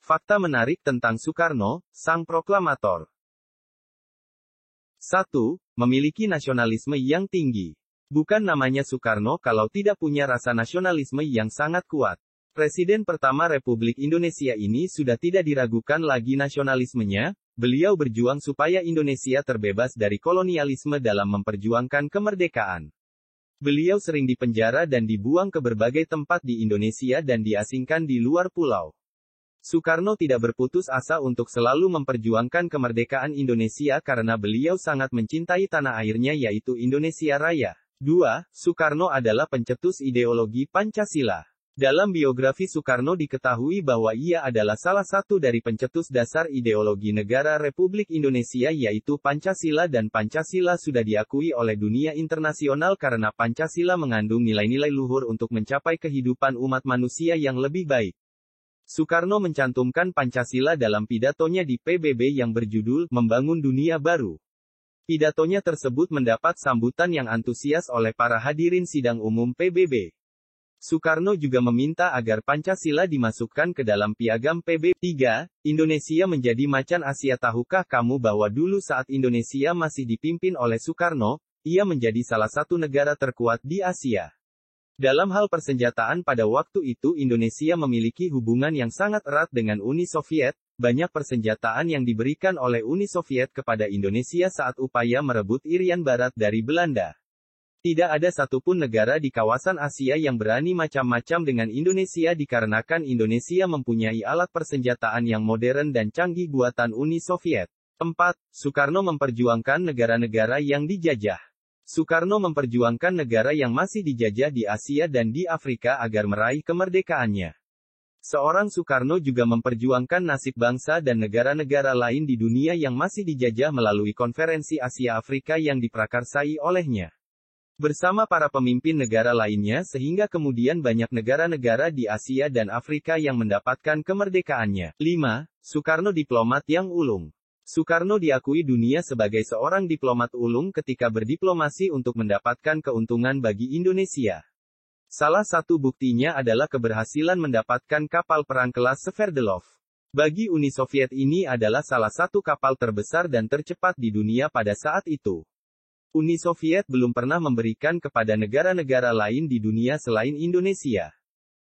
Fakta menarik tentang Soekarno, sang proklamator. 1. Memiliki nasionalisme yang tinggi. Bukan namanya Soekarno kalau tidak punya rasa nasionalisme yang sangat kuat. Presiden pertama Republik Indonesia ini sudah tidak diragukan lagi nasionalismenya. Beliau berjuang supaya Indonesia terbebas dari kolonialisme dalam memperjuangkan kemerdekaan. Beliau sering dipenjara dan dibuang ke berbagai tempat di Indonesia dan diasingkan di luar pulau. Soekarno tidak berputus asa untuk selalu memperjuangkan kemerdekaan Indonesia karena beliau sangat mencintai tanah airnya yaitu Indonesia Raya. 2. Soekarno adalah pencetus ideologi Pancasila. Dalam biografi Soekarno diketahui bahwa ia adalah salah satu dari pencetus dasar ideologi negara Republik Indonesia yaitu Pancasila dan Pancasila sudah diakui oleh dunia internasional karena Pancasila mengandung nilai-nilai luhur untuk mencapai kehidupan umat manusia yang lebih baik. Soekarno mencantumkan Pancasila dalam pidatonya di PBB yang berjudul Membangun Dunia Baru. Pidatonya tersebut mendapat sambutan yang antusias oleh para hadirin sidang umum PBB. Soekarno juga meminta agar Pancasila dimasukkan ke dalam piagam PBB. 3. Indonesia menjadi macan Asia. Tahukah kamu bahwa dulu saat Indonesia masih dipimpin oleh Soekarno, ia menjadi salah satu negara terkuat di Asia. Dalam hal persenjataan pada waktu itu Indonesia memiliki hubungan yang sangat erat dengan Uni Soviet. Banyak persenjataan yang diberikan oleh Uni Soviet kepada Indonesia saat upaya merebut Irian Barat dari Belanda. Tidak ada satupun negara di kawasan Asia yang berani macam-macam dengan Indonesia dikarenakan Indonesia mempunyai alat persenjataan yang modern dan canggih buatan Uni Soviet. 4. Soekarno memperjuangkan negara-negara yang dijajah. Soekarno memperjuangkan negara yang masih dijajah di Asia dan di Afrika agar meraih kemerdekaannya. Seorang Soekarno juga memperjuangkan nasib bangsa dan negara-negara lain di dunia yang masih dijajah melalui konferensi Asia Afrika yang diprakarsai olehnya. Bersama para pemimpin negara lainnya sehingga kemudian banyak negara-negara di Asia dan Afrika yang mendapatkan kemerdekaannya. 5. Soekarno diplomat yang ulung. Soekarno diakui dunia sebagai seorang diplomat ulung ketika berdiplomasi untuk mendapatkan keuntungan bagi Indonesia. Salah satu buktinya adalah keberhasilan mendapatkan kapal perang kelas Sverdlov. Bagi Uni Soviet ini adalah salah satu kapal terbesar dan tercepat di dunia pada saat itu. Uni Soviet belum pernah memberikan kepada negara-negara lain di dunia selain Indonesia.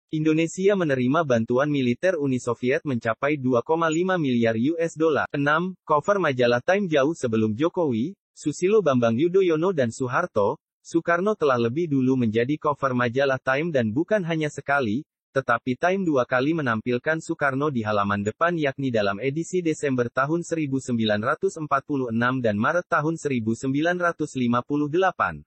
Indonesia menerima bantuan militer Uni Soviet mencapai 2,5 miliar US dollar. 6. Cover majalah Time. Jauh sebelum Jokowi, Susilo Bambang Yudhoyono dan Soeharto, Soekarno telah lebih dulu menjadi cover majalah Time dan bukan hanya sekali, tetapi Time 2 kali menampilkan Soekarno di halaman depan yakni dalam edisi Desember tahun 1946 dan Maret tahun 1958.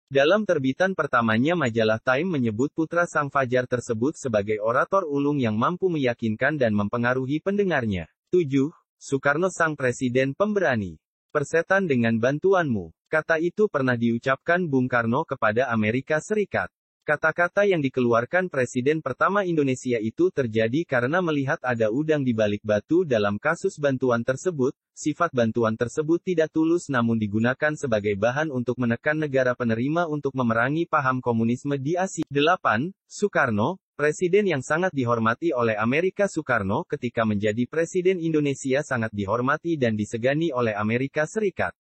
Dalam terbitan pertamanya majalah Time menyebut putra Sang Fajar tersebut sebagai orator ulung yang mampu meyakinkan dan mempengaruhi pendengarnya. 7. Soekarno sang presiden pemberani. Persetan dengan bantuanmu. Kata itu pernah diucapkan Bung Karno kepada Amerika Serikat. Kata-kata yang dikeluarkan Presiden pertama Indonesia itu terjadi karena melihat ada udang di balik batu dalam kasus bantuan tersebut. Sifat bantuan tersebut tidak tulus namun digunakan sebagai bahan untuk menekan negara penerima untuk memerangi paham komunisme di Asia. 8. Soekarno, Presiden yang sangat dihormati oleh Amerika. Soekarno ketika menjadi Presiden Indonesia sangat dihormati dan disegani oleh Amerika Serikat.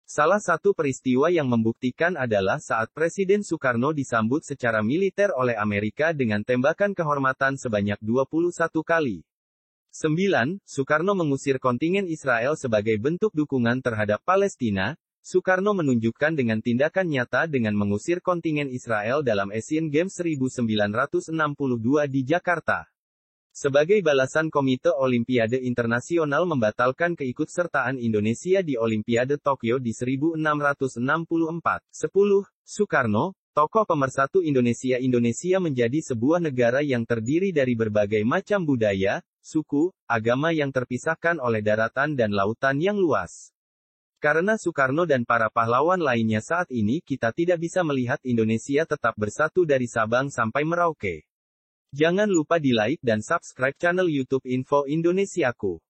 Salah satu peristiwa yang membuktikan adalah saat Presiden Soekarno disambut secara militer oleh Amerika dengan tembakan kehormatan sebanyak 21 kali. 9. Soekarno mengusir kontingen Israel sebagai bentuk dukungan terhadap Palestina. Soekarno menunjukkan dengan tindakan nyata dengan mengusir kontingen Israel dalam Asian Games 1962 di Jakarta. Sebagai balasan Komite Olimpiade Internasional membatalkan keikutsertaan Indonesia di Olimpiade Tokyo di 1664. 10. Soekarno, tokoh pemersatu Indonesia. Indonesia menjadi sebuah negara yang terdiri dari berbagai macam budaya, suku, agama yang terpisahkan oleh daratan dan lautan yang luas. Karena Soekarno dan para pahlawan lainnya saat ini kita tidak bisa melihat Indonesia tetap bersatu dari Sabang sampai Merauke. Jangan lupa di like dan subscribe channel YouTube Info Indonesiaku.